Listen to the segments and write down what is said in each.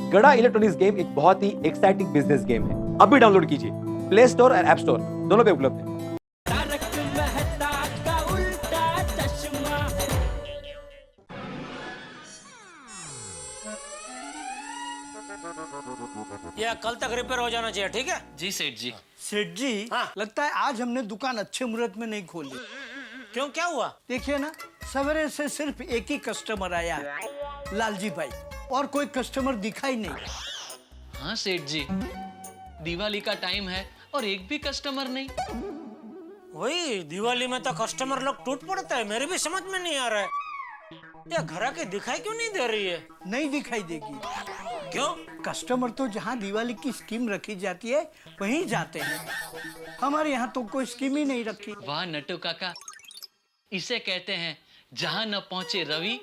गड़ा electronics game एक बहुत ही एक्साइटिंग बिजनेस गेम है। अभी डाउनलोड कीजिए, प्ले स्टोर और ऐप स्टोर दोनों पे उपलब्ध है। यह कल तक रिपेयर हो जाना चाहिए, ठीक है? जी सेठ जी। सेठ जी, हाँ। लगता है आज हमने दुकान अच्छे मुहूर्त में नहीं खोली। क्यों, क्या हुआ? देखिए ना, सवेरे से सिर्फ एक ही कस्टमर आया है, लालजी भाई, और कोई कस्टमर दिखा ही नहीं। हाँ सेठ जी, दिवाली का टाइम है और एक भी कस्टमर नहीं। वही दिवाली में तो कस्टमर लोग टूट पड़ते हैं, मेरे भी समझ में नहीं आ रहा है। यह घर के दिखाई क्यों नहीं दे रही है? नहीं दिखाई देगी। क्यों? कस्टमर तो जहाँ दिवाली की स्कीम रखी जाती है वहीं जाते हैं। हमारे यहाँ तो कोई स्कीम ही नहीं रखी। वाह नट्टू काका, इसे कहते हैं जहां न पहुंचे रवि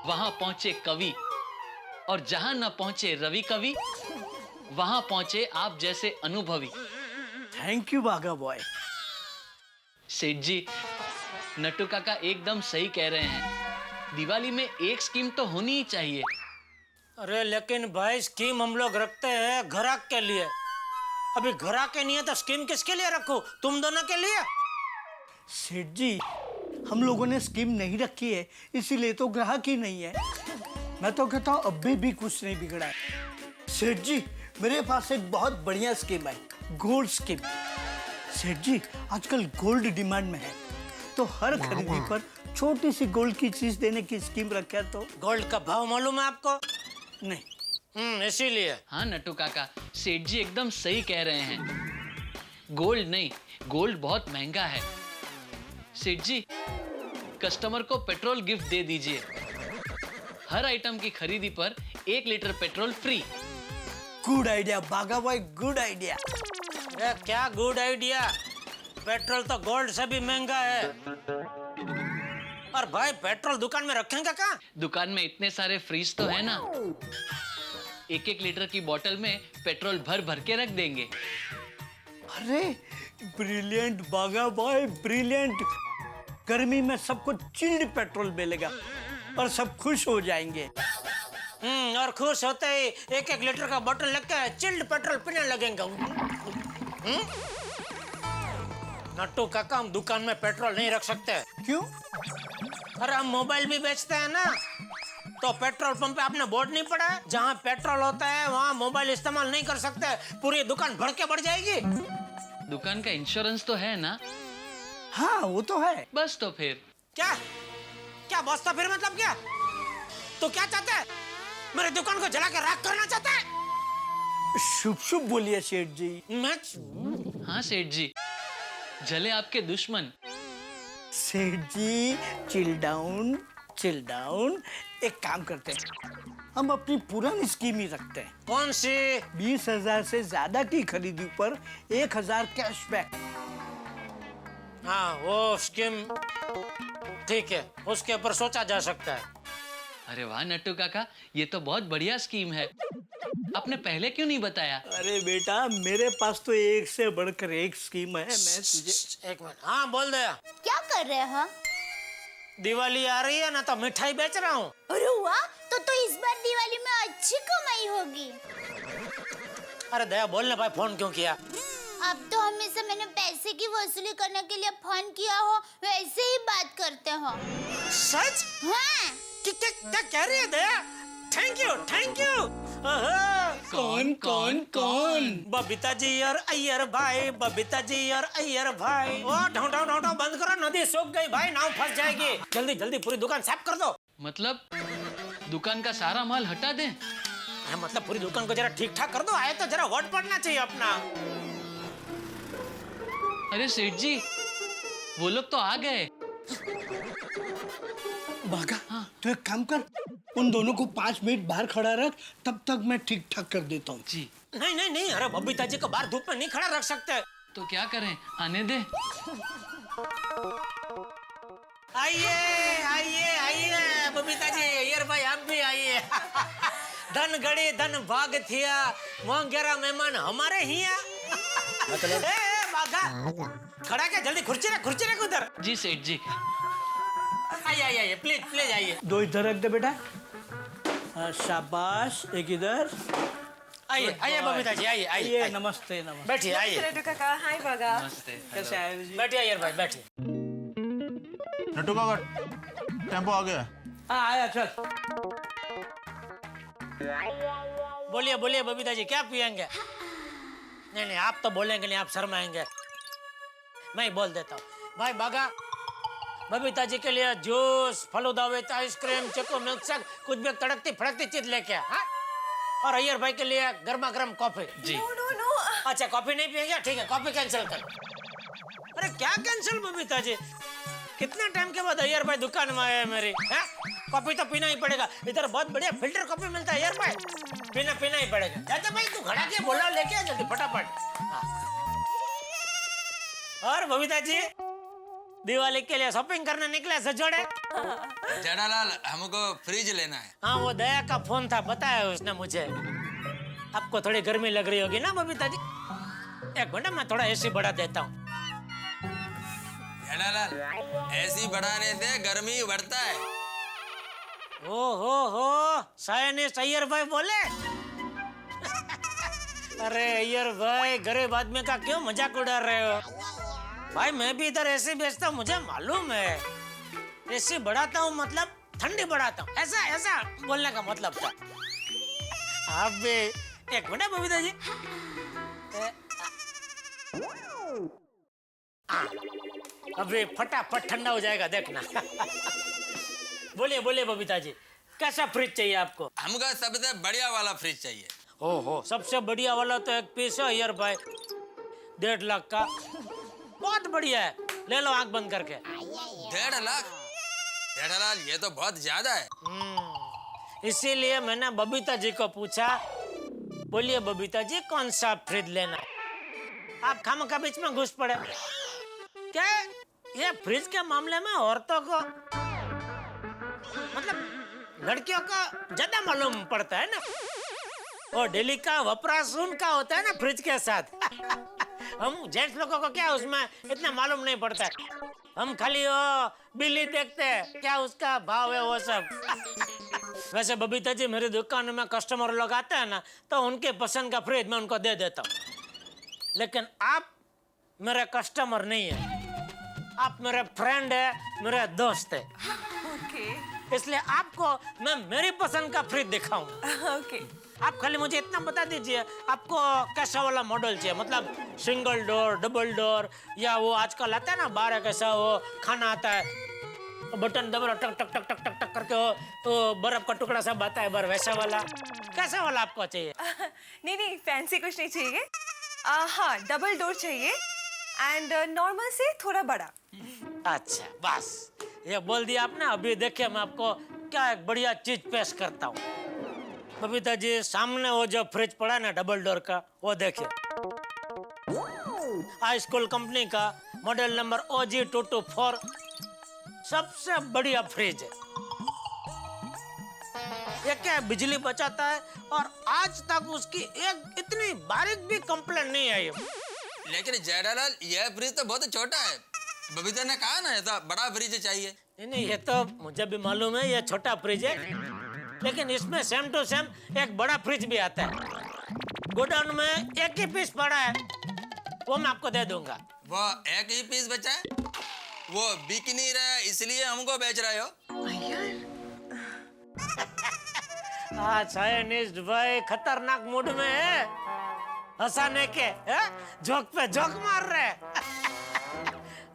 वहां पहुंचे कवि, और जहां न पहुंचे रवि कवि वहां पहुंचे आप जैसे अनुभवी। थैंक यू बागा बॉय। सेठ जी, नट्टू काका एकदम सही कह रहे हैं। दिवाली में एक स्कीम तो होनी ही चाहिए। अरे लेकिन भाई, स्कीम हम लोग रखते हैं ग्राहक के लिए। अभी ग्राहक के नहीं है तो स्कीम किसके लिए रखूं? तुम दोनों के लिए? सेठ जी, हम लोगों ने स्कीम नहीं रखी है, इसीलिए तो ग्राहक ही नहीं है। मैं तो कहता हूँ अभी भी कुछ नहीं बिगड़ा है। सेठ जी, मेरे पास एक बहुत बढ़िया स्कीम है, गोल्ड स्कीम। सेठ जी, आजकल गोल्ड डिमांड में है, तो हर खरीदी पर छोटी सी गोल्ड की चीज देने की स्कीम रखा है। तो गोल्ड का भाव मालूम है आपको? नहीं। इसीलिए। हाँ नट्टू काका, सेठ जी एकदम सही कह रहे हैं। गोल्ड नहीं, गोल्ड बहुत महंगा है। सेठ जी, कस्टमर को पेट्रोल गिफ्ट दे दीजिए। हर आइटम की खरीदी पर 1 litre petrol free. Good idea बागा बॉय, गुड आइडिया। अरे क्या गुड आइडिया? पेट्रोल तो गोल्ड से भी महंगा है। और भाई, पेट्रोल दुकान में रखेंगे कहाँ? दुकान में इतने सारे फ्रीज तो है ना, 1-1 लीटर की बोतल में पेट्रोल भर भर के रख देंगे। अरे ब्रिलियंट बागा बॉय, ब्रिलियंट। गर्मी में सबको चिल्ड पेट्रोल मिलेगा और सब खुश हो जाएंगे। और खुश होते ही 1-1 लीटर का बोतल लेके चिल्ड पेट्रोल पीने लगेंगे। नट्टू काका, हम दुकान में पेट्रोल नहीं रख सकते। क्यों? अरे हम मोबाइल भी बेचते हैं ना, तो पेट्रोल पंप पे आपने बोर्ड नहीं पड़ा है, जहाँ पेट्रोल होता है वहाँ मोबाइल इस्तेमाल नहीं कर सकते। पूरी दुकान भर के बढ़ जाएगी। दुकान का इंश्योरेंस तो है ना? हाँ, वो तो है। बस तो फिर क्या क्या बस तो फिर मतलब क्या? तो क्या चाहते हैं? मेरी दुकान को जला के राख करना चाहते हैं? शुभ शुभ बोलिए सेठ जी। मैं हाँ सेठ जी, जले आपके दुश्मन। सेठ जी, चिल डाउन, चिल डाउन। एक काम करते हैं, हम अपनी पुरानी स्कीम ही रखते हैं। कौन सी? 20,000 से ज्यादा की खरीदी पर 1,000 कैशबैक। हाँ, वो स्कीम ठीक है, उसके ऊपर सोचा जा सकता है। अरे वाह नट्टू काका, ये तो बहुत बढ़िया स्कीम है। आपने पहले क्यों नहीं बताया? अरे बेटा, मेरे पास तो एक से बढ़कर एक स्कीम है। मैं तुझे एक मिनट। हाँ, बोल दे। क्या कर रहे हैं? दिवाली आ रही है ना, तो मिठाई बेच रहा हूँ। अरे वाह, तो इस बार दिवाली में अच्छी कमाई होगी। अरे दया, बोलने भाई, फोन क्यों किया? अब तो हमेशा मैंने पैसे की वसूली करने के लिए फोन किया हो, वैसे ही बात करते हो। सच? हाँ। क्या कह रही है Daya? Thank you, thank you. कौन कौन कौन? बबीता जी और अय्यर भाई, बबीता जी और अय्यर भाई। ओ ढाउ ढाउ ढाउ ढाउ बंद करो, नदी सूख गई भाई, नाव फंस जाएगी। जल्दी जल्दी पूरी दुकान साफ कर दो। मतलब दुकान का सारा माल हटा दें? मतलब पूरी दुकान को जरा ठीक ठाक कर दो। आए तो जरा वोट पड़ना चाहिए अपना। अरे सेठ जी, वो लोग तो आ गए। बागा, तो एक काम कर, उन दोनों को 5 मिनट बाहर खड़ा रख, तब तक मैं ठीक ठाक कर देता हूँ। जी। नहीं नहीं नहीं, अरे बबीता जी को बाहर धूप में नहीं खड़ा रख सकते। तो क्या करें, आने दे। आइए आइए आइए बबीता जी, अय्यर भाई आप भी आइए। धन गड़ी धन भाग थिया, मोंगेरा मेहमान हमारे हिया। मतलब बागा खड़ा क्या, जल्दी खुर्ची रख उधर। जी सेठ जी। आइए आइए प्लीज प्लीज आइए। दो इधर रख दे बेटा। शाबाश, एक इधर। आइए आइए बबीता जी, आइए आइए आइए। नमस्ते नमस्ते। बैठिए आइए, लड्डू काका, हाय बगा। नमस्ते। कैसे आए जी? बैठिए अय्यर भाई बैठिए। नट्टू का टेम्पो आ गया। हाँ आया, चल। बोलिए बोलिए बबीता जी, क्या पियेंगे? नहीं नहीं, आप तो बोलेंगे नहीं, आप शर्माएंगे। मैं ही बोल देता हूँ। भाई बागा, बबीता जी के लिए जूस, फलूदा विद आइसक्रीम, चीकू, मिल्कशेक, कुछ भी तड़कती फड़कती चीज लेके आ, हाँ? और अय्यर भाई के लिए गर्मा गर्म कॉफी। जी। No no no. अच्छा कॉफी नहीं पियेंगे, ठीक है कॉफी कैंसिल कर। अरे क्या कैंसिल बबीता जी, कितने टाइम के बाद अय्यर भाई दुकान में आए हैं मेरी, हैं? कॉफी तो पीना ही पड़ेगा, इधर बहुत बढ़िया फिल्टर कॉफी मिलता है अय्यर भाई, पीना ही पड़ेगा। जाते भाई तू घड़ा के बोला लेके आ जल्दी फटाफट। हाँ। और बबीता जी दिवाली के लिए शॉपिंग करने निकले सजोड़े? जेठालाल, हमको फ्रिज लेना है। हाँ वो दया का फोन था, बताया उसने मुझे। आपको थोड़ी गर्मी लग रही होगी ना बबीता जी? एक मिनट मैं थोड़ा एसी बढ़ा देता हूँ। जेठालाल, ऐसी बढ़ाने से गर्मी बढ़ता है। हो साइनिस्ट अय्यर भाई बोले। अरे अय्यर भाई, गरीब आदमी का क्यों मजाक उड़ा रहे हो? भाई मैं भी इधर एसी बेचता हूँ, मुझे मालूम है। एसी बढ़ाता हूँ मतलब ठंडी बढ़ाता हूँ, ऐसा ऐसा बोलने का मतलब था। आप भी एक मिनट बबीता जी। अभी फटाफट ठंडा हो जाएगा देखना। बोलिए बोलिए बबीता जी, कैसा फ्रिज चाहिए आपको? हमको सबसे बढ़िया वाला फ्रिज चाहिए। ओहो, सबसे बढ़िया वाला तो एक पीस है अय्यर भाई, 1.5 लाख का, बहुत बढ़िया है, ले लो आंख बंद करके। 1.5 लाख? जेठालाल, ये तो बहुत ज्यादा है। इसीलिए मैंने बबीता जी को पूछा। बोलिए बबीता जी, कौन सा फ्रिज लेना है? आप खामखा बीच में घुस पड़े। क्या ये फ्रिज के मामले में औरतों को, मतलब लड़कियों को ज्यादा मालूम पड़ता है ना, और डेली का वपराश उनका होता है ना फ्रिज के साथ। हम जेंट्स लोगों को क्या उसमें इतना मालूम नहीं पड़ता, हम खाली वो बिल्ली देखते हैं, क्या उसका भाव है वो सब। वैसे बबीता जी, मेरी दुकान में कस्टमर लोग आते हैं ना, तो उनके पसंद का फ्रिज मैं उनको दे देता हूँ। लेकिन आप मेरे कस्टमर नहीं है, आप मेरे फ्रेंड है, मेरे दोस्त है, ओके इसलिए आपको मैं मेरी पसंद का फ्रिज दिखाऊंगा। ओके। आप खाली मुझे इतना बता दीजिए, आपको कैसा वाला मॉडल चाहिए, मतलब सिंगल डोर, डबल डोर, या वो आजकल आता है ना 12 कैसा वो खाना आता है, बटन दबाओ टक टक टक टक टक टक करके वो तो बर्फ का टुकड़ा सब आता है बार, वैसा वाला कैसा वाला आपको चाहिए? नहीं नहीं, फैंसी कुछ नहीं चाहिए। हाँ, डबल डोर चाहिए एंड नॉर्मल से थोड़ा बड़ा। अच्छा बस ये बोल दिया आपने। अभी देखिए मैं आपको क्या एक बढ़िया चीज पेश करता हूँ। बबीता जी, सामने वो जो फ्रिज पड़ा ना डबल डोर का, वो देखिए, हाई स्कूल कंपनी का, मॉडल नंबर OG224, सबसे बढ़िया फ्रिज है। ये क्या है, बिजली बचाता है, और आज तक उसकी एक इतनी बारीक भी कंप्लेंट नहीं आई। लेकिन जेठालाल, यह फ्रिज तो बहुत छोटा है। बबीता ने कहा ना ऐसा बड़ा फ्रिज चाहिए। नहीं, ये तो मुझे भी मालूम है, ये छोटा फ्रिज है, लेकिन इसमें सेम टू सेम एक बड़ा फ्रिज भी आता है। गोडाउन में एक ही पीस पड़ा है, वो मैं आपको दे दूंगा। वो एक ही पीस बचा है, वो बिक नहीं रहा है, इसलिए हमको बेच रहे हो। हाँ, साइनिस्ट भाई खतरनाक मूड में है, हंसाने के जोक पे जोक मार रहे हैं।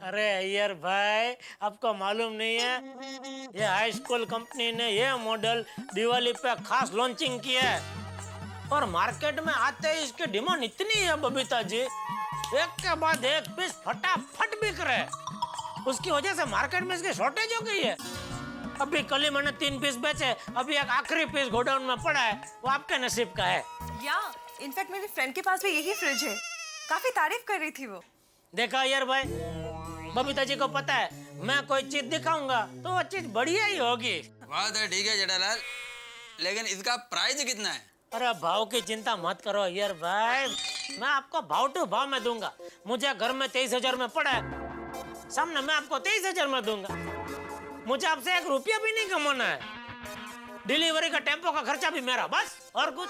अरे अय्यर भाई, आपको मालूम नहीं है, ये हाई स्कूल कंपनी ने ये मॉडल दिवाली पे खास लॉन्चिंग किया है, और मार्केट में आते ही इसकी डिमांड इतनी है बबीता जी, एक के बाद एक पीस फटाफट बिक रहे हैं। उसकी वजह से मार्केट में इसकी शॉर्टेज हो गई है। अभी कल ही मैंने 3 पीस बेचे, अभी एक आखिरी पीस गोडाउन में पड़ा है, वो आपके नसीब का है। या इनफैक्ट मेरे फ्रेंड के पास भी यही फ्रिज है, काफी तारीफ कर रही थी वो। देखा अय्यर भाई, बबीता जी को पता है मैं कोई चीज दिखाऊंगा तो वो चीज बढ़िया ही होगी। बात है ठीक है जेठालाल, लेकिन इसका प्राइस कितना है? अरे भाव की चिंता मत करो अय्यर भाई, मैं आपको भाव टू भाव में दूंगा। मुझे घर में 23,000 में पड़ा है, सामने मैं आपको 23,000 में दूंगा। मुझे आपसे 1 रुपया भी नहीं कमाना है। डिलीवरी का टेम्पो का खर्चा भी मेरा, बस और कुछ।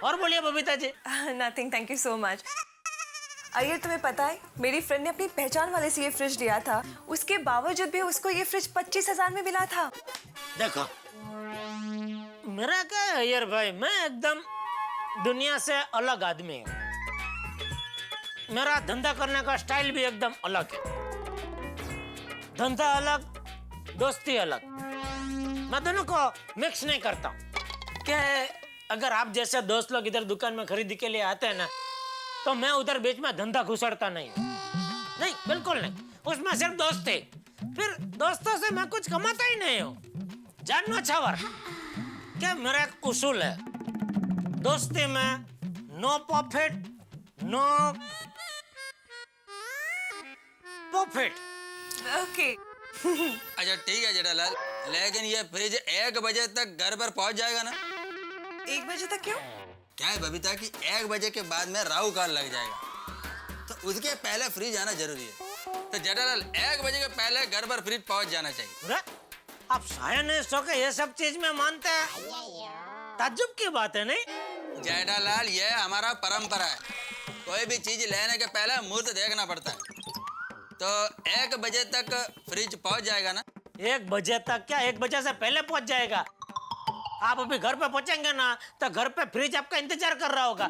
और बोलिए Babita ji. Nothing, thank you so much. Iyer, तुम्हें पता है मेरी फ्रेंड ने अपनी पहचान वाले से ये फ्रिज लिया था, उसके बावजूद भी उसको ये फ्रिज 25,000 में मिला था। देखो मेरा क्या है अय्यर भाई, मैं एकदम दुनिया से अलग आदमी हूँ। मेरा धंधा करने का स्टाइल भी एकदम अलग है। धंधा अलग, दोस्ती अलग, मैं दोनों को मिक्स नहीं करता हूँ। क्या है, अगर आप जैसे दोस्त लोग इधर दुकान में खरीदी के लिए आते हैं ना, तो मैं उधर बीच में धंधा घुसड़ता नहीं हूँ। नहीं, बिल्कुल नहीं। उसमें सिर्फ दोस्त थे, फिर दोस्तों से मैं कुछ कमाता ही नहीं हूँ। जानना छावर, क्या मेरा एक उसूल है, दोस्ती में no profit no profit. Okay. अच्छा ठीक है जेठालाल, लेकिन ये फ्रिज 1 बजे तक घर पर पहुंच जाएगा ना? 1 बजे तक क्यों? क्या है बबीता कि 1 बजे के बाद में राहु काल लग जाएगा, तो उसके पहले फ्रिज आना जरूरी है। तो जेठालाल 1 बजे के पहले घर पर फ्रिज पहुंच जाना चाहिए। अरे, आप शायद नहीं सो के ये सब चीज में मानते हैं, ताज्जुब की बात है नहीं? जेठालाल ये हमारा परंपरा है, कोई भी चीज लेने के पहले मुहूर्त देखना पड़ता है। तो 1 बजे तक फ्रिज पहुंच जाएगा ना? 1 बजे तक क्या, 1 बजे से पहले पहुंच जाएगा। आप अभी घर पे पहुंचेंगे ना, तो घर पे फ्रिज आपका इंतजार कर रहा होगा।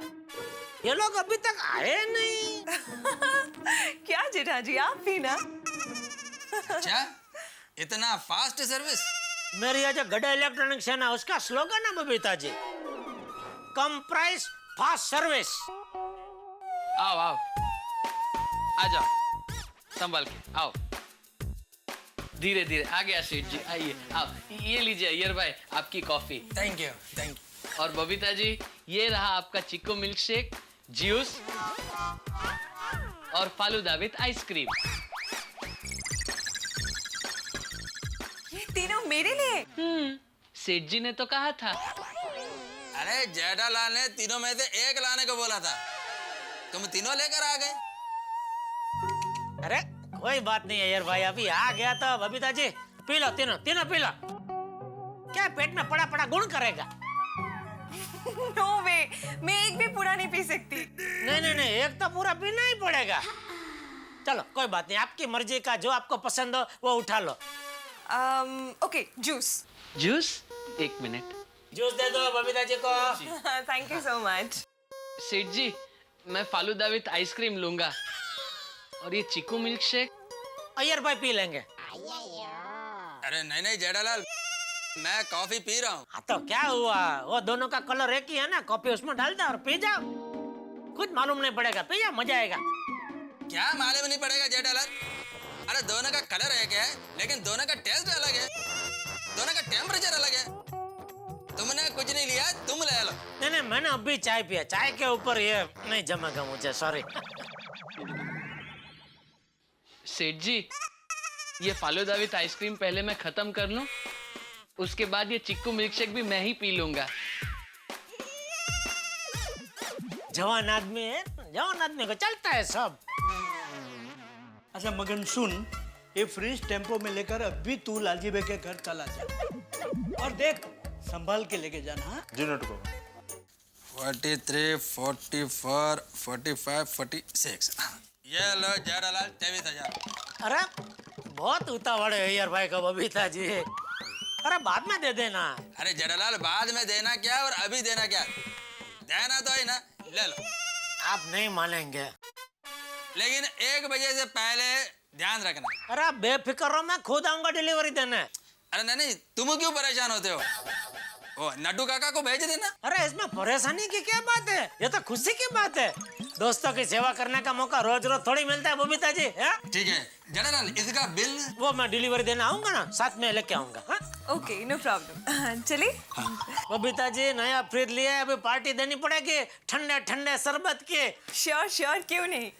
ये लोग अभी तक आए नहीं। क्या जेठा जी, आप भी ना? अच्छा, इतना फास्ट सर्विस? मेरी ये जो गड़ा इलेक्ट्रॉनिक्स है ना, उसका स्लोगन है बबीता जी, कम प्राइस फास्ट सर्विस। आओ आओ, आ जाओ, संभाल के आओ, धीरे धीरे आ गया सेठ जी, आइए आप, ये लीजिए अय्यर भाई आपकी coffee. Thank you thank you. और बबीता जी ये रहा आपका चिक्को मिल्क शेक, जूस और फालूदा विद आइसक्रीम। ये तीनों मेरे लिए? सेठ जी ने तो कहा था। अरे जेठालाल ने तीनों में से एक लाने को बोला था, तुम तीनों लेकर आ गए। अरे कोई बात नहीं है यार भाई, अभी आ गया तो बबीता जी पी लो, तीनों तीनों पी लो। क्या पेट में पड़ा पड़ा गुण करेगा? नो वे, मैं एक भी पूरा नहीं पी सकती। नहीं नहीं नहीं, एक तो पूरा पीना ही पड़ेगा। चलो कोई बात नहीं, आपकी मर्जी का जो आपको पसंद हो वो उठा लो। Okay, juice. Juice? 1 minute. Juice दे दो बबीता जी को। Thank you so much. Seth ji मैं फालूदा विद आइसक्रीम लूंगा, और ये चिक्कू मिल्क शेक अय्यर भाई पी लेंगे। अरे नहीं नहीं जेठालाल, मैं कॉफी पी रहा हूँ। हाँ तो क्या हुआ, वो दोनों का कलर एक ही है ना, कॉफी उसमें डाल दो और पी जाओ, कुछ मालूम नहीं पड़ेगा, पी जाओ, मजा आएगा। क्या मालूम नहीं पड़ेगा जेठालाल? अरे दोनों का कलर एक है, लेकिन दोनों का टेस्ट अलग है, दोनों का टेम्परेचर अलग है। तुमने कुछ नहीं लिया, तुम ले लो। नहीं नहीं, मैंने अभी चाय पिया, चाय के ऊपर ये नहीं जमेगा मुझे, सॉरी। सेठ जी ये फालूदा विद आइसक्रीम पहले मैं खत्म कर लूं, उसके बाद ये चिक्कू मिल्क शेक भी मैं ही पी लूंगा। जवान आदमी है, जवान आदमी को चलता है सब। अच्छा मगन सुन, ये फ्रिज टेम्पो में लेकर अभी तू लालजी भाई के घर चला जा, और देख संभाल के लेके जाना। हाँ? जी नटू 43, 44, 45, 46। ये लो जेठालाल 23,000। अरे बहुत उतावड़ है यार भाई को बबीता जी, अरे बाद में दे देना। अरे जेठालाल बाद में देना क्या और अभी देना क्या? देना तो है ना, ले लो। आप नहीं मानेंगे। लेकिन 1 बजे से पहले ध्यान रखना। अरे आप बेफिक्र रहो, मैं खुद आऊंगा डिलीवरी देने। अरे नहीं नहीं, तुम क्यों परेशान होते हो? ओ नड्डू काका को भेज देना। अरे इसमें परेशानी की क्या बात है, ये तो खुशी की बात है। दोस्तों की सेवा करने का मौका रोज रोज थोड़ी मिलता है बबीता जी। ठीक है जेठालाल, इसका बिल वो मैं डिलीवरी देने आऊंगा ना, साथ में लेके आऊंगा। हाँ? Okay, no problem. चलिए। बबीता जी नया फ्रिज लिया है, अभी पार्टी देनी पड़ेगी, ठंडे ठंडे शरबत के। श्योर श्योर, क्यों नहीं।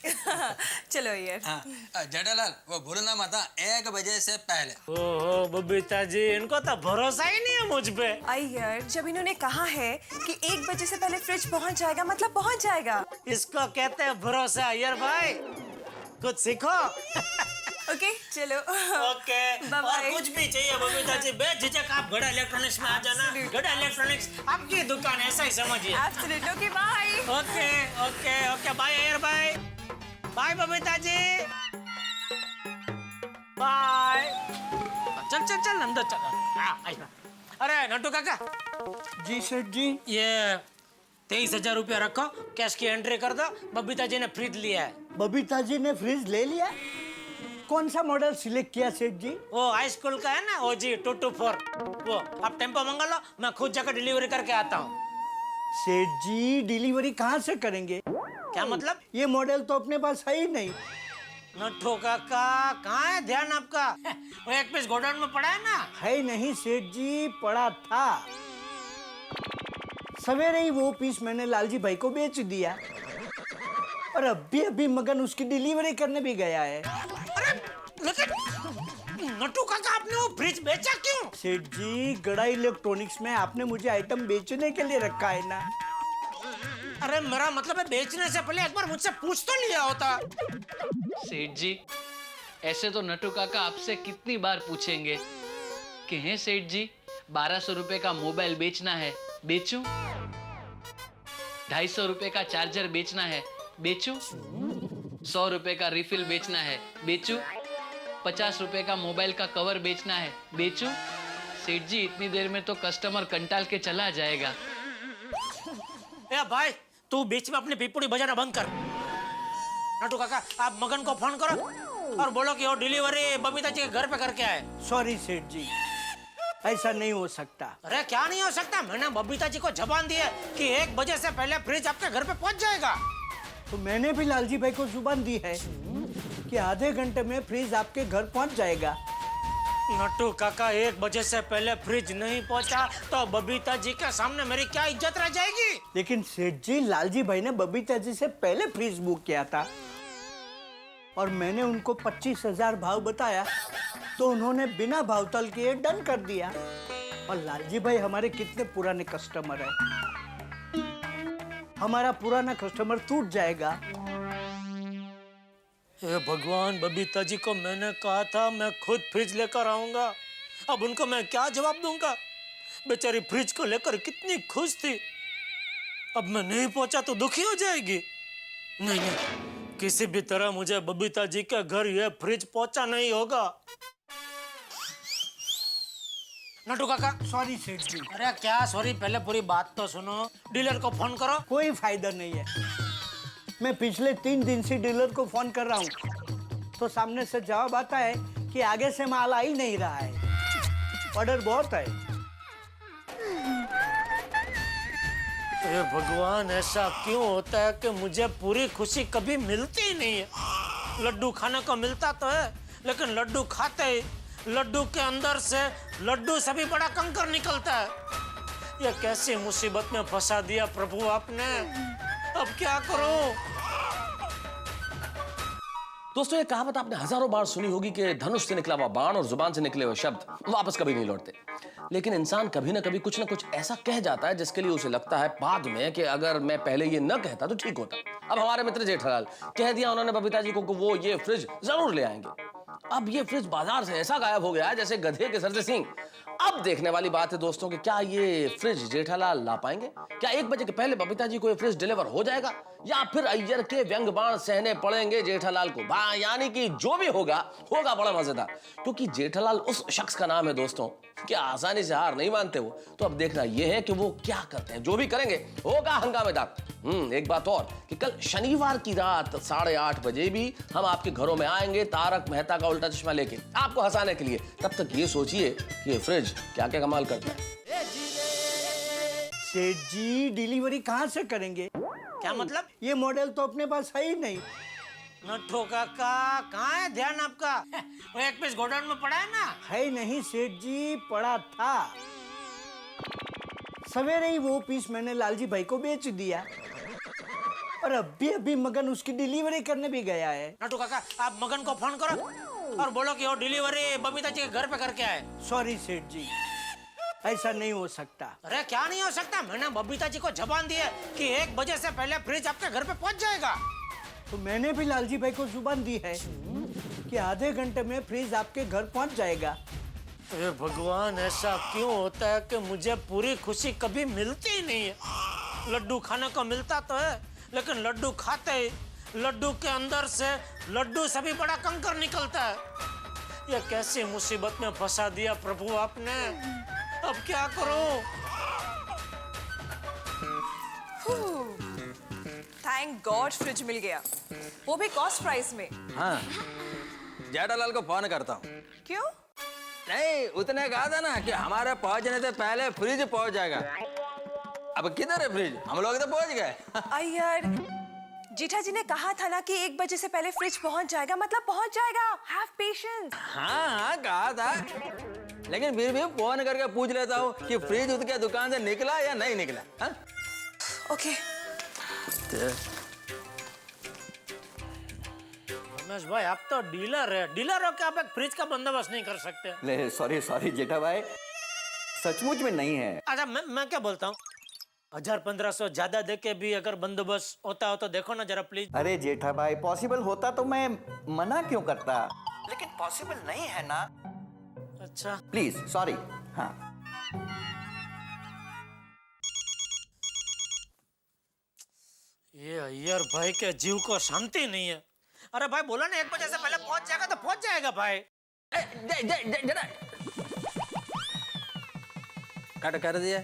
चलो यार। हाँ जेठालाल वो भूलना मत, 1 बजे से पहले। ओहो बबीता जी, इनको तो भरोसा ही नहीं है मुझ पे। यार जब इन्होंने कहा है कि 1 बजे से पहले फ्रिज पहुंच जाएगा, मतलब पहुंच जाएगा। इसको कहते हैं भरोसा यार भाई, कुछ सीखो। ओके चलो ओके Bye और bye. कुछ भी चाहिए बबीता जी बेझिझक आप गड़ा इलेक्ट्रॉनिक्स में आ जाना। Absolutely. गड़ा इलेक्ट्रॉनिक्स आपकी दुकान है, ऐसा ही समझिए। Absolutely okay bye okay okay okay bye air bye bye Babita ji bye. चल चल चल अंदर चल। अरे नट्टू काका जी सेठ जी। ये 23,000 रुपया रखो, कैश की एंट्री कर दो। बबीता जी ने फ्रिज लिया है। बबीता जी ने फ्रिज ले लिया? कौन सा मॉडल सिलेक्ट किया सेठ जी? वो हाई स्कूल का है ना, OG 224। वो आप टेम्पो मंगा लो, मैं खुद जाकर डिलीवरी करके आता हूँ। सेठ जी डिलीवरी कहाँ से करेंगे? क्या मतलब? ये मॉडल तो अपने पास है ही नहीं। नट्टू काका कहाँ है ध्यान आपका? वो एक पीस गोडाउन में पड़ा है ना। है नहीं सेठ जी, पड़ा था। सवेरे ही वो पीस मैंने लालजी भाई को बेच दिया और अभी मगन उसकी डिलीवरी करने भी गया है। अरे लेकिन नट्टू काका आपने वो फ्रिज बेचा क्यों? सेठ जी गड़ा इलेक्ट्रॉनिक्स में आपने मुझे आइटम बेचने के लिए रखा है ना। अरे मेरा मतलब है बेचने से पहले एक बार मुझसे पूछ तो लिया होता। सेठ जी ऐसे तो नट्टू काका आपसे कितनी बार पूछेंगे कि हैं सेठ जी 1200 रुपए का मोबाइल बेचना है, बेचूं? 250 रुपए का चार्जर बेचना है, बेचूं? 100 रुपए का रिफिल बेचना है, बेचूं? 50 रुपए का मोबाइल का कवर बेचना है, बेचूं? सेठ जी इतनी देर में तो कस्टमर कंटाल के चला जाएगा। ए भाई तू बीच में अपनी पिपुड़ी बजाना बंद कर। नट्टू काका आप मगन को फोन करो और बोलो कि वो डिलीवरी बबीता जी के घर पे करके आए। सॉरी सेठ जी, ऐसा नहीं हो सकता। अरे क्या नहीं हो सकता? मैंने बबीता जी को जबान दी है कि 1 बजे से पहले फ्रिज आपके घर पे पहुंच जाएगा। तो मैंने भी लालजी भाई को जुबान दी है कि आधे घंटे में फ्रिज आपके घर पहुंच जाएगा। नट्टू काका 1 बजे से पहले फ्रिज नहीं पहुंचा तो बबीता जी के सामने मेरी क्या इज्जत रह जाएगी? लेकिन सेठ जी लालजी भाई ने बबीता जी से पहले फ्रिज बुक किया था और मैंने उनको 25,000 भाव बताया तो उन्होंने बिना भाव तल किए डन कर दिया। और लालजी भाई हमारे कितने पुराने कस्टमर हैं, हमारा पुराना कस्टमर टूट जाएगा। हे भगवान, बबीता जी को मैंने कहा था मैं खुद फ्रिज लेकर आऊंगा, अब उनको मैं क्या जवाब दूंगा? बेचारी फ्रिज को लेकर कितनी खुश थी, अब मैं नहीं पहुंचा तो दुखी हो जाएगी। नहीं नहीं, किसी भी तरह मुझे बबीता जी के घर यह फ्रिज पहुंचा नहीं होगा। नट्टू काका सॉरी सेठ जी। अरे क्या सॉरी, पहले पूरी बात तो सुनो। डीलर को फोन करो। कोई फायदा नहीं है, मैं पिछले 3 दिन से डीलर को फोन कर रहा हूँ तो सामने से जवाब आता है कि आगे से माल आ ही नहीं रहा है, ऑर्डर बहुत है। हे भगवान, ऐसा क्यों होता है कि मुझे पूरी खुशी कभी मिलती ही नहीं है? लड्डू खाने को मिलता तो है लेकिन लड्डू खाते ही लड्डू के अंदर से लड्डू से भी बड़ा कंकर निकलता है। ये कैसी मुसीबत में फंसा दिया प्रभु आपने, अब क्या करूं? दोस्तों ये कहावत आपने हजारों बार सुनी होगी कि धनुष से निकला हुआ बाण और जुबान से निकले हुए शब्द वापस कभी नहीं लौटते। लेकिन इंसान कभी ना कभी कुछ ना कुछ ऐसा कह जाता है जिसके लिए उसे लगता है बाद में कि अगर मैं पहले ये न कहता तो ठीक होता। अब हमारे मित्र जेठालाल कह दिया उन्होंने बबीता जी को कि वो ये फ्रिज जरूर ले आएंगे। अब ये फ्रिज बाजार से ऐसा गायब हो गया है जैसे गधे के सर से सींग। अब देखने वाली बात है दोस्तों कि क्या ये फ्रिज जेठालाल ला पाएंगे? क्या 1 बजे के पहले बबीता जी को ये फ्रिज डिलीवर हो जाएगा या फिर अय्यर के व्यंग बाण सहने पड़ेंगे जेठालाल को? यानी कि जो भी होगा होगा बड़ा मजेदार, क्योंकि जेठालाल उस शख्स का नाम है दोस्तों कि आसानी से हार नहीं मानते वो। तो अब देखना यह है कि वो क्या करते हैं, जो भी करेंगे होगा हंगामेदार। एक बात और कि कल शनिवार की रात 8:30 बजे भी हम आपके घरों में आएंगे तारक मेहता का उल्टा चश्मा लेके आपको हंसाने के लिए। तब तक ये सोचिए कि ये फ्रिज क्या क्या कमाल करता है। सेठ जी डिलीवरी कहाँ से करेंगे? क्या मतलब? ये मॉडल तो अपने पास है ही नहीं। नट्टू काका कहाँ है ध्यान आपका? वो 1 पीस गोडाउन में पड़ा है ना। है नहीं सेठ जी, पड़ा था। सवेरे ही वो पीस मैंने लालजी भाई को बेच दिया और अभी मगन उसकी डिलीवरी करने भी गया है। नट्टू काका आप मगन को फोन करो और बोलो कि वो डिलीवरी बबीता जी के घर पे करके आए। सॉरी सेठ जी, ऐसा नहीं हो सकता। अरे क्या नहीं हो सकता? मैंने बबीता जी को जबान दी है कि 1 बजे से पहले फ्रिज आपके घर पे पहुंच जाएगा। तो मैंने भी लालजी भाई को जुबान दी है कि कि आधे घंटे में फ्रिज आपके घर पहुंच जाएगा। अरे भगवान, ऐसा क्यों होता है कि मुझे पूरी खुशी कभी मिलती ही नहीं है। लड्डू खाने को मिलता तो है, लेकिन लड्डू खाते ही लड्डू के अंदर से लड्डू से भी बड़ा कंकर निकलता है। ये कैसी मुसीबत में फंसा दिया प्रभु आपने, अब क्या करूं? थैंक गॉड फ्रिज मिल गया, वो भी कॉस्ट प्राइस में। हाँ, जेठालाल को फोन करता हूँ। क्यों? नहीं, उसने कहा था ना कि हमारे पहुंचने से पहले फ्रिज पहुंच जाएगा। अब किधर है फ्रिज? हम लोग तो पहुंच गए। यार, जीठा जी ने कहा था ना कि 1 बजे से पहले फ्रिज पहुंच जाएगा, मतलब पहुंच जाएगा। Have patience. हाँ, कहा था, लेकिन फिर भी फोन करके पूछ लेता हूँ कि फ्रिज उसके दुकान से निकला या नहीं निकला। हाँ? ओके। रमेश भाई, आप तो डीलर है, डीलर हो के आप एक फ्रिज का बंदोबस्त नहीं कर सकते? ले सॉरी जेठा भाई, सचमुच में नहीं है। अच्छा, मैं क्या बोलता हूँ, 1000-1500 ज्यादा देके भी अगर बंदोबस्त होता हो तो देखो ना जरा प्लीज। अरे जेठा भाई, पॉसिबल होता तो मैं मना क्यों करता, लेकिन पॉसिबल नहीं है ना। अच्छा, प्लीज सॉरी। हाँ, ये अय्यर भाई के जीव को शांति नहीं है। अरे भाई बोला ना 1 बजे से पहले पहुंच जाएगा तो पहुंच जाएगा भाई। जरा कट कर दिया।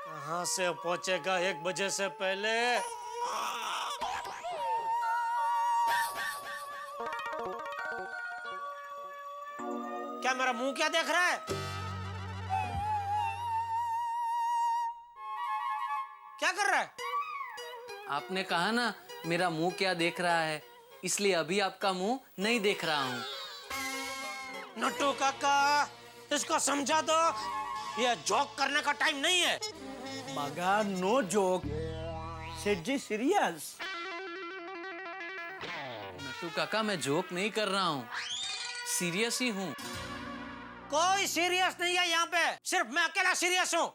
कहाँ से पहुंचेगा 1 बजे से पहले? क्या मेरा मुंह क्या देख रहा है? क्या कर रहा है? आपने कहा ना मेरा मुंह क्या देख रहा है, इसलिए अभी आपका मुंह नहीं देख रहा हूँ। नट्टू काका, इसको समझा दो, ये जोक करने का टाइम नहीं है। मगर नो जोक, सेठ जी सीरियस। नट्टू काका, मैं जोक नहीं कर रहा हूँ, सीरियस ही हूँ। कोई सीरियस नहीं है यहाँ पे, सिर्फ मैं अकेला सीरियस हूँ।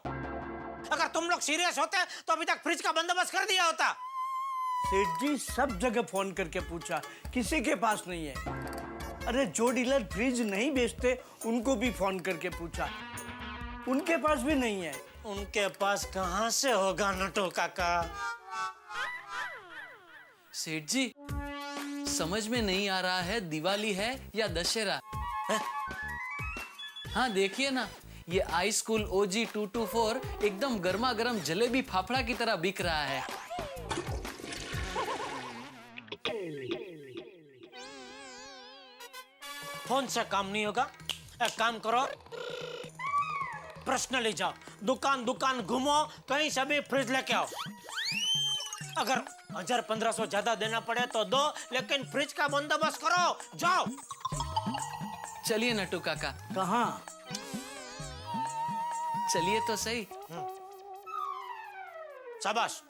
अगर तुम लोग सीरियस होते तो अभी तक फ्रिज का बंदोबस्त कर दिया होता। सेठ जी सब जगह फोन करके पूछा, किसी के पास नहीं है। अरे जो डीलर फ्रिज नहीं बेचते उनको भी फोन करके पूछा, उनके पास भी नहीं है। उनके पास कहाँ से होगा नट्टू काका? सेठ जी, समझ में नहीं आ रहा है दिवाली है या दशहरा है? हाँ देखिए ना, ये आई स्कूल OG 224 एकदम गर्मा गर्म जलेबी फाफड़ा की तरह बिक रहा है। फोन से काम नहीं होगा, एक काम करो, पर्सनली जाओ, दुकान दुकान घूमो, कहीं से भी फ्रिज लेके आओ। अगर 1000-1500 ज्यादा देना पड़े तो दो, लेकिन फ्रिज का बंदोबस्त करो, जाओ। चलिए नट्टू काका। कहाँ? चलिए तो सही। शाबाश।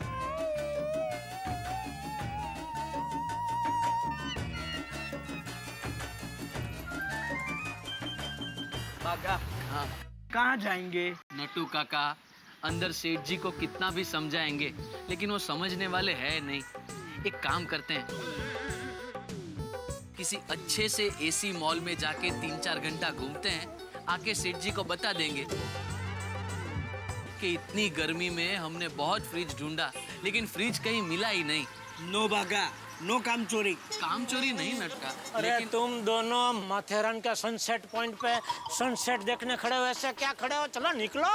बागा, हाँ कहाँ जाएंगे? नट्टू काका, अंदर सेठ जी को कितना भी समझाएंगे लेकिन वो समझने वाले हैं नहीं। एक काम करते हैं, किसी अच्छे से AC मॉल में जाके 3-4 घंटा घूमते हैं, आके सेठ जी को बता देंगे कि इतनी गर्मी में हमने बहुत फ्रिज ढूंढा लेकिन फ्रिज कहीं मिला ही नहीं। नो बागा, नो काम चोरी। काम चोरी नहीं नटका, अरे लेकिन तुम दोनों माथेरन के सनसेट पॉइंट पे सनसेट देखने खड़े हो, ऐसे क्या खड़े हो? चलो निकलो।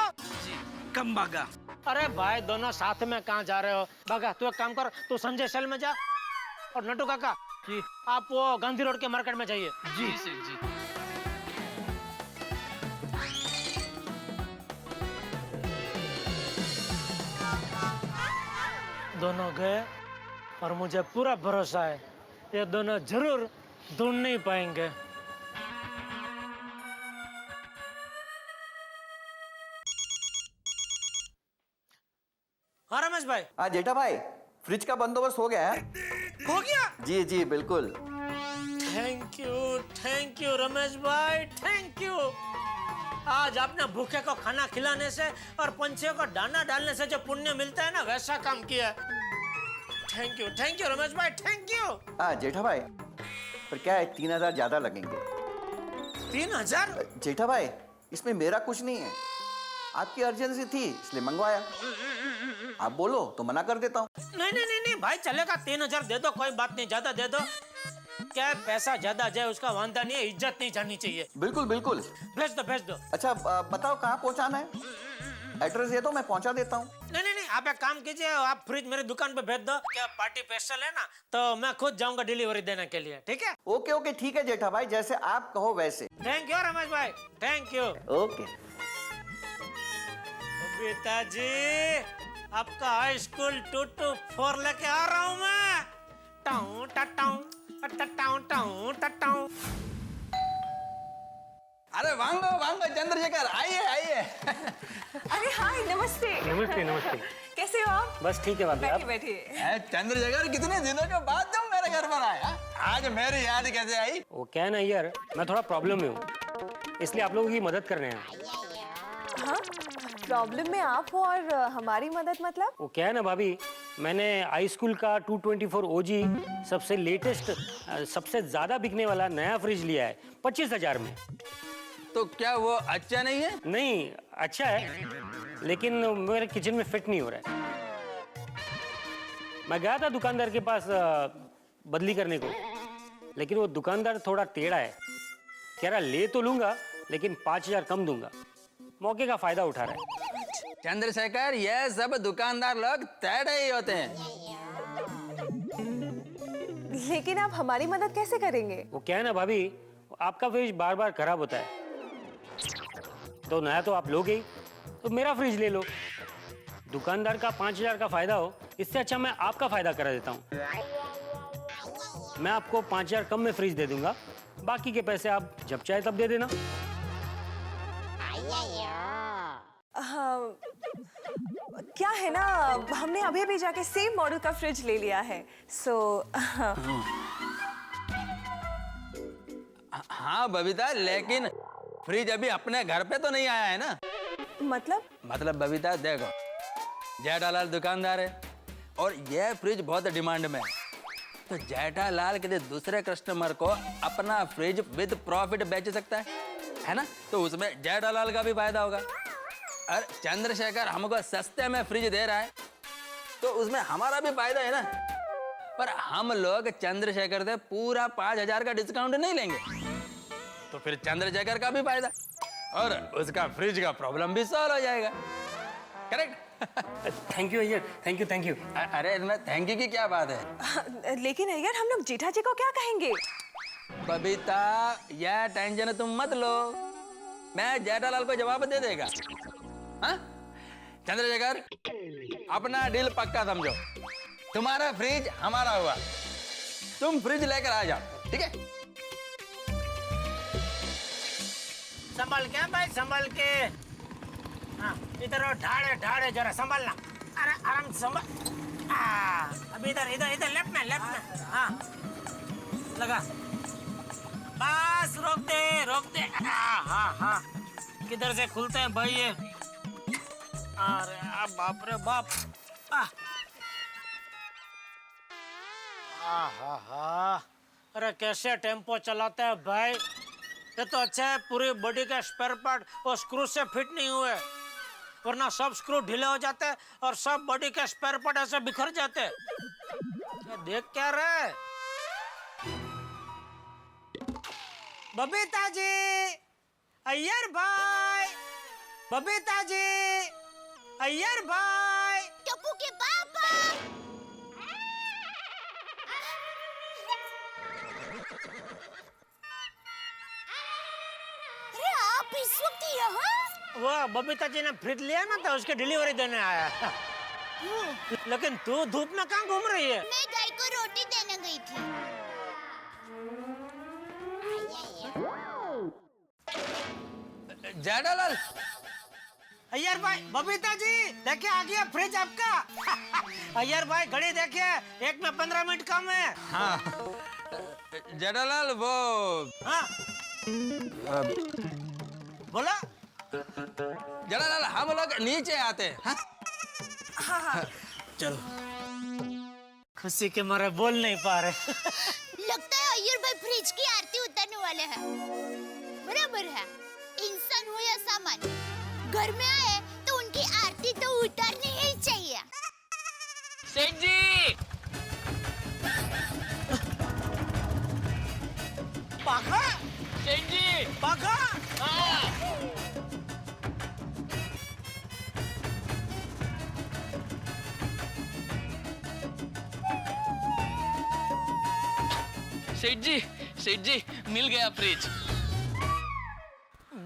कम बागा। अरे भाई दोनों साथ में कहाँ जा रहे हो? बागा, तू एक काम कर, तू संजय सेल में जा, और नट्टू काका जी, आप वो गांधी रोड के मार्केट में जाइए। जी सेठ जी। दोनों गए और मुझे पूरा भरोसा है ये दोनों जरूर ढूंढ नहीं पाएंगे। हाँ रमेश भाई। हाँ जेठा भाई, फ्रिज का बंदोबस्त हो गया है। हो गया? जी जी बिल्कुल। थैंक यू रमेश भाई, थैंक यू। आज आपने भूखे को खाना खिलाने से और पंछियों को दाना डालने से जो पुण्य मिलता है ना, वैसा काम किया। थैंक यू रमेश भाई, थैंक यू। जेठा भाई, पर क्या है 3000 ज्यादा लगेंगे। 3000? जेठा भाई, इसमें मेरा कुछ नहीं है, आपकी अर्जेंसी थी इसलिए मंगवाया। आप बोलो तो मना कर देता हूँ। नहीं भाई चलेगा, 3000 दे दो, कोई बात नहीं, ज्यादा दे दो। क्या है, पैसा ज्यादा जाए उसका वांधा नहीं है, इज्जत नहीं जानी चाहिए। बिल्कुल बिल्कुल। भेज दो। अच्छा बताओ कहाँ पहुँचाना है, एड्रेस दे दो, मैं पहुँचा देता हूँ। नहीं, आप एक काम कीजिए, आप फ्रिज मेरी दुकान पे भेज दो। क्या पार्टी स्पेशल है ना, तो मैं खुद जाऊंगा डिलीवरी देने के लिए, ठीक है? ओके ठीक है जेठा भाई, जैसे आप कहो वैसे। थैंक यू रमेश भाई, thank you. Okay. Babita ji, आपका हाई स्कूल 224 लेके आ रहा हूँ मैं। Tau tau tau tau tau. अरे वांगो चंद्रशेखर, आइए। अरे हाय, नमस्ते। नमस्ते। कैसे हो आप? बस ठीक है भाभी, आप? बैठिए। चंद्रशेखर, कितने दिनों के बाद तुम मेरे घर पर आया, आज मेरी याद कैसे आई? वो क्या है ना यार, मैं थोड़ा प्रॉब्लम में हूँ, इसलिए आप लोगों की मदद करने आया। हाँ, प्रॉब्लम में आप हो और हमारी मदद मतलब? वो क्या है ना भाभी, मैंने हाई स्कूल का 224 ओजी सबसे लेटेस्ट, सबसे ज्यादा बिकने वाला नया फ्रिज लिया है 25,000 में। तो क्या वो अच्छा नहीं है? नहीं, अच्छा है, लेकिन मेरे किचन में फिट नहीं हो रहा है। मैं गया था दुकानदार के पास बदली करने को, लेकिन वो दुकानदार थोड़ा टेढ़ा है, कह रहा ले तो लूंगा लेकिन 5,000 कम दूंगा। मौके का फायदा उठा रहा है। चंद्रशेखर, ये सब दुकानदार लोग टेढ़े ही होते हैं। लेकिन आप हमारी मदद कैसे करेंगे? वो क्या है ना भाभी, आपका फ्रिज बार बार खराब होता है, तो नया तो आप लोगे ही, तो मेरा फ्रिज ले लो। दुकानदार का 5,000 का फायदा हो, इससे अच्छा मैं आपका फायदा करा देता हूँ। मैं आपको 5,000 कम में फ्रिज दे दूंगा, बाकी के पैसे आप जब चाहे तब दे देना। हाँ, क्या है ना, हमने अभी जाके सेम मॉडल का फ्रिज ले लिया है, सो हाँ बबीता, लेकिन फ्रिज अभी अपने घर पे तो नहीं आया है ना? मतलब बबीता देखो, जेठालाल दुकानदार है और यह फ्रिज बहुत डिमांड में है, तो जेठालाल किसी दूसरे कस्टमर को अपना फ्रिज विद प्रॉफिट बेच सकता है ना? तो उसमें जेठालाल का भी फायदा होगा। और चंद्रशेखर हमको सस्ते में फ्रिज दे रहा है, तो उसमें हमारा भी फायदा है ना। पर हम लोग चंद्रशेखर से पूरा 5,000 का डिस्काउंट नहीं लेंगे, तो फिर चंद्रशेखर का भी फायदा और उसका फ्रिज का प्रॉब्लम भी सॉल्व हो जाएगा। Correct? Thank you Iyer, thank you. अरे इसमें थैंक यू की क्या बात है? लेकिन अय्यर, हम लोग जेठा जी को क्या कहेंगे? बबीता, यह टेंशन तुम मत लो, मैं जेठालाल को जवाब दे देगा। हाँ चंद्रशेखर, अपना डील पक्का समझो, तुम्हारा फ्रिज हमारा हुआ, तुम फ्रिज लेकर आ जाओ, ठीक है? संभल के भाई, संभल के। हाँ, इधर ढाड़े जरा संभलना। अरे आराम से संभल। अभी इधर लेफ्ट में। हाँ, लगा। बस रोक दे। हाँ। किधर से खुलते हैं भाई ये? अरे बाप रे बाप। अरे कैसे टेम्पो चलाते हैं भाई। ये तो अच्छा है पूरी बॉडी का स्पेयर पार्ट और स्क्रू से फिट नहीं हुए, वरना सब स्क्रू ढीले हो जाते हैं और सब बॉडी का स्पेयर पार्ट ऐसे बिखर जाते हैं। देख क्या रहे? बबीता जी, अय्यर भाई, बबीता जी, अय्यर भाई, टप्पू के पापा। अरे आप इस वक्त यहाँ? वो बबीता जी ने फ्रिज लिया ना, तो उसके डिलीवरी देने आया। लेकिन तू धूप में कहाँ घूम रही है? मैं गाय को रोटी देने गई थी। जेठालाल, अय्यर भाई, बबीता जी देखिए आ गया फ्रिज आपका। अय्यर भाई घड़ी देखिए, 1 में 15 मिनट कम है। हाँ जेठालाल, वो हाँ बोला। जेठालाल, हम लोग नीचे आते हैं। हाँ? हाँ। चलो। खुशी के मारे बोल नहीं पा रहे। लगता है अय्यर भाई फ्रिज की आरती उतारने वाले हैं। बराबर है, इंसान हो या सामान, घर में आए तो उनकी आरती तो उतारनी ही चाहिए। सेठ जी, पाखा, सेठ जी, पाखा। हाँ। सेठ जी मिल गया फ्रिज।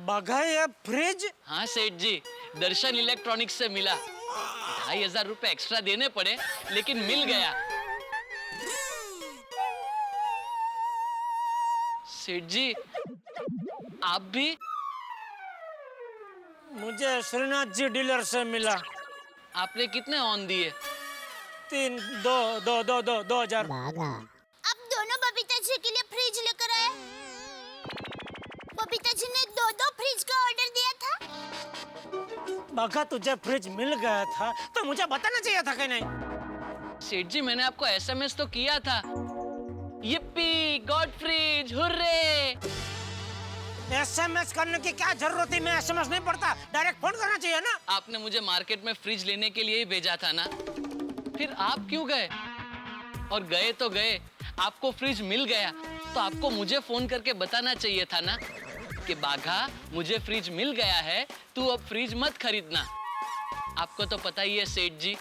बाघा ये फ्रिज? हाँ सेठ जी, दर्शन इलेक्ट्रॉनिक्स से मिला। 2,500 रुपए एक्स्ट्रा देने पड़े, लेकिन मिल गया। सेठ जी, आप भी? मुझे श्रीनाथ जी डीलर से मिला। आपने कितने ऑन दिए? 2,000। अब दोनों बबीता जी के लिए फ्रिज लेकर आए। बबीता जी ने 2 फ्रिज का ऑर्डर दिया था। बाघा तुझे फ्रिज मिल गया था तो मुझे बताना चाहिए था कि नहीं? सेठ जी, मैंने आपको एसएमएस तो किया था। yippee, God fridge, hurray! SMS करने की क्या जरूरत है? मैं एसएमएस नहीं पढ़ता, डायरेक्ट फोन करना चाहिए ना। आपने मुझे मार्केट में फ्रिज लेने के लिए ही भेजा था ना, फिर आप क्यों गए? और गए तो गए, आपको फ्रिज मिल गया तो आपको मुझे फोन करके बताना चाहिए था ना कि बाघा, मुझे फ्रिज मिल गया है, तू अब फ्रिज मत खरीदना। आपको तो पता ही है सेठ जी,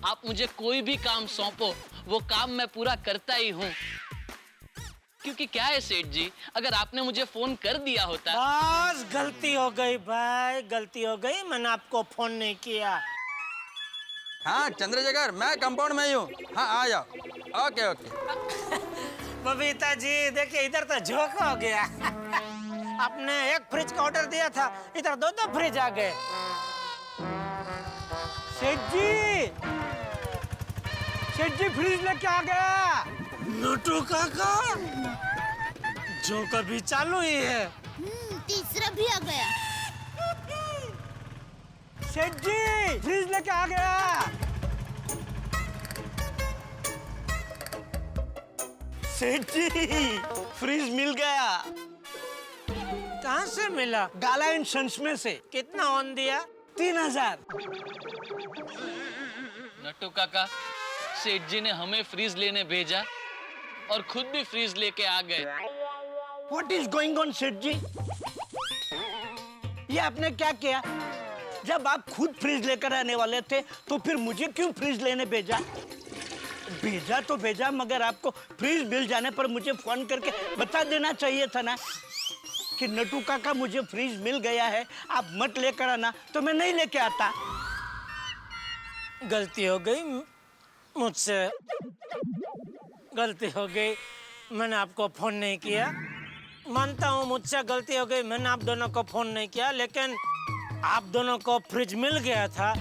आप मुझे कोई भी काम सौंपो, वो काम मैं पूरा करता ही हूँ। क्योंकि क्या है सेठ जी, अगर आपने मुझे फोन कर दिया होता। बस गलती हो गई भाई, गलती हो गई, मैंने आपको फोन नहीं किया। हाँ चंद्रशेखर, मैं कंपाउंड में ही हूँ। हाँ आ जाओ। Okay okay. बबीता जी देखिए, इधर तो झोंका हो गया। आपने एक फ्रिज का ऑर्डर दिया था, इधर 2 फ्रिज आ गए। सेठ जी फ्रिज लेके आ गया। नोटू काका, जो कभी चालू ही है। तीसरा भी आ गया। सेठ जी फ्रिज लेके आ गया। सेठ जी फ्रिज मिल गया। कहाँ से मिला? गाला एंड सन्स में से। कितना ऑन दिया? 3,000। नट्टू काका, सेठ जी ने हमें फ्रिज लेने भेजा और खुद भी फ्रिज लेके आ गए। What is going on, सेठ जी? ये आपने क्या किया? जब आप खुद फ्रिज लेकर आने वाले थे तो फिर मुझे क्यों फ्रिज लेने भेजा? भेजा तो भेजा, मगर आपको फ्रिज मिल जाने पर मुझे फोन करके बता देना चाहिए था ना कि नटू काका मुझे फ्रिज मिल गया है, आप मत लेकर आना, तो मैं नहीं लेके आता। गलती हो गई मुझसे, गलती हो गई, मैंने आपको फोन नहीं किया। मानता हूँ मुझसे गलती हो गई, मैंने आप दोनों को फोन नहीं किया, लेकिन आप दोनों को फ्रिज मिल गया था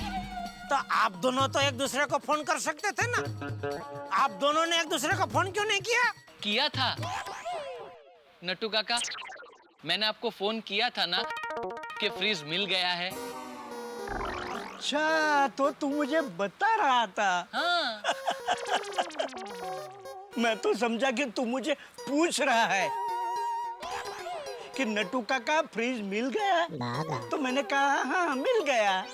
तो आप दोनों तो एक दूसरे को फोन कर सकते थे ना। आप दोनों ने एक दूसरे को फोन क्यों नहीं किया? किया था नट्टू काका, मैंने आपको फोन किया था ना कि फ्रिज मिल गया है। अच्छा, तो तू मुझे बता रहा था। हाँ। मैं तो समझा कि तू मुझे पूछ रहा है कि नटू काका फ्रिज मिल गया, तो मैंने कहा हाँ मिल गया।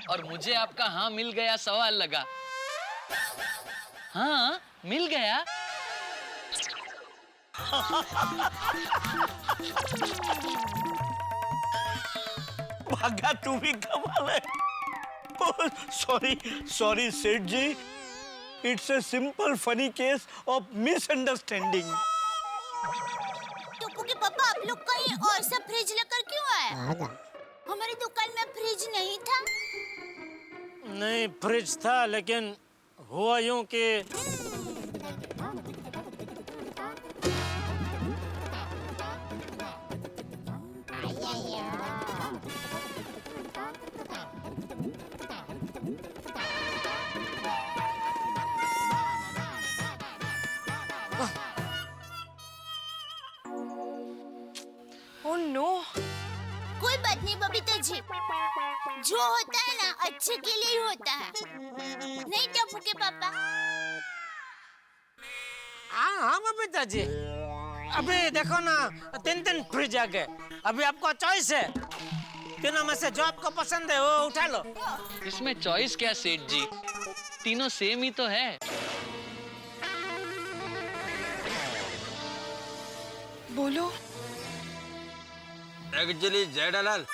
और मुझे आपका हाँ मिल गया सवाल लगा। हाँ मिल गया। भागा, तू भी कमाल है। Sorry Seth ji, it's a simple funny case of misunderstanding. Tuppu के पापा, आप लोग कहीं और से फ्रिज लेकर क्यों आए? हमारी दुकान में फ्रिज नहीं था। नहीं, फ्रिज था, लेकिन हुआ यूं कि ओह नो। कोई बात नहीं बबीता जी, जो होता है ना अच्छे के लिए ही होता है, नहीं टप्पू के पापा? हाँ हाँ बबीता जी, अभी देखो ना 3 फ्रिज आ गए। अभी आपको चॉइस है, तीनों में से जो आपको पसंद है वो उठा लो। इसमें चॉइस क्या सेठ जी, तीनों सेम ही तो है। बोलो। एक्चुअली जेठालाल,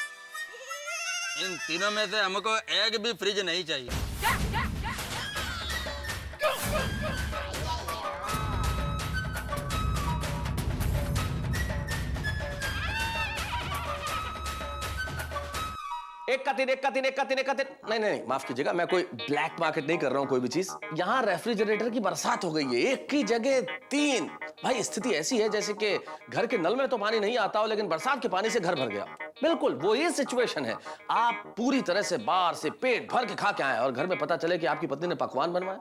इन तीनों में से हमको एक भी फ्रिज नहीं चाहिए। एक का तीन नहीं नहीं माफ कीजिएगा, मैं कोई ब्लैक मार्केट नहीं कर रहा हूं कोई भी चीज। यहाँ रेफ्रिजरेटर की बरसात हो गई है, एक की जगह 3। भाई स्थिति ऐसी है जैसे कि घर के नल में तो पानी नहीं आता हो, लेकिन बरसात के पानी से घर भर गया। बिल्कुल वो ये सिचुएशन है। आप पूरी तरह से बाहर से पेट भर के खा के आए और घर में पता चले कि आपकी पत्नी ने पकवान बनवाया।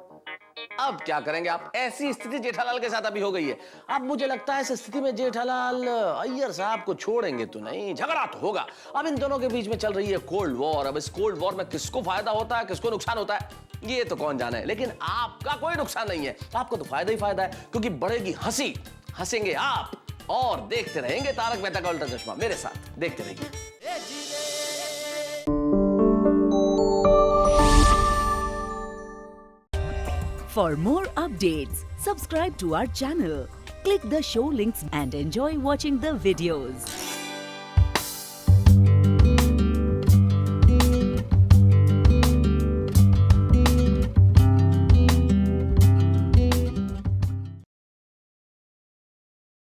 अब क्या करेंगे आप? ऐसी स्थिति जेठालाल के साथ अभी हो गई है। अब मुझे लगता है इस स्थिति में जेठालाल अय्यर साहब को छोड़ेंगे तो नहीं, झगड़ा तो होगा। अब इन दोनों के बीच में चल रही है कोल्ड वॉर। अब इस कोल्ड वॉर में किसको फायदा होता है, किसको नुकसान होता है, ये तो कौन जाने। लेकिन आपका कोई नुकसान नहीं है, आपको तो फायदा ही फायदा है, क्योंकि बढ़ेगी हंसी, हंसेंगे आप और देखते रहेंगे तारक मेहता का उल्टा चश्मा। मेरे साथ देखते रहिए। For more updates, subscribe to our channel, click the show links and enjoy watching the videos.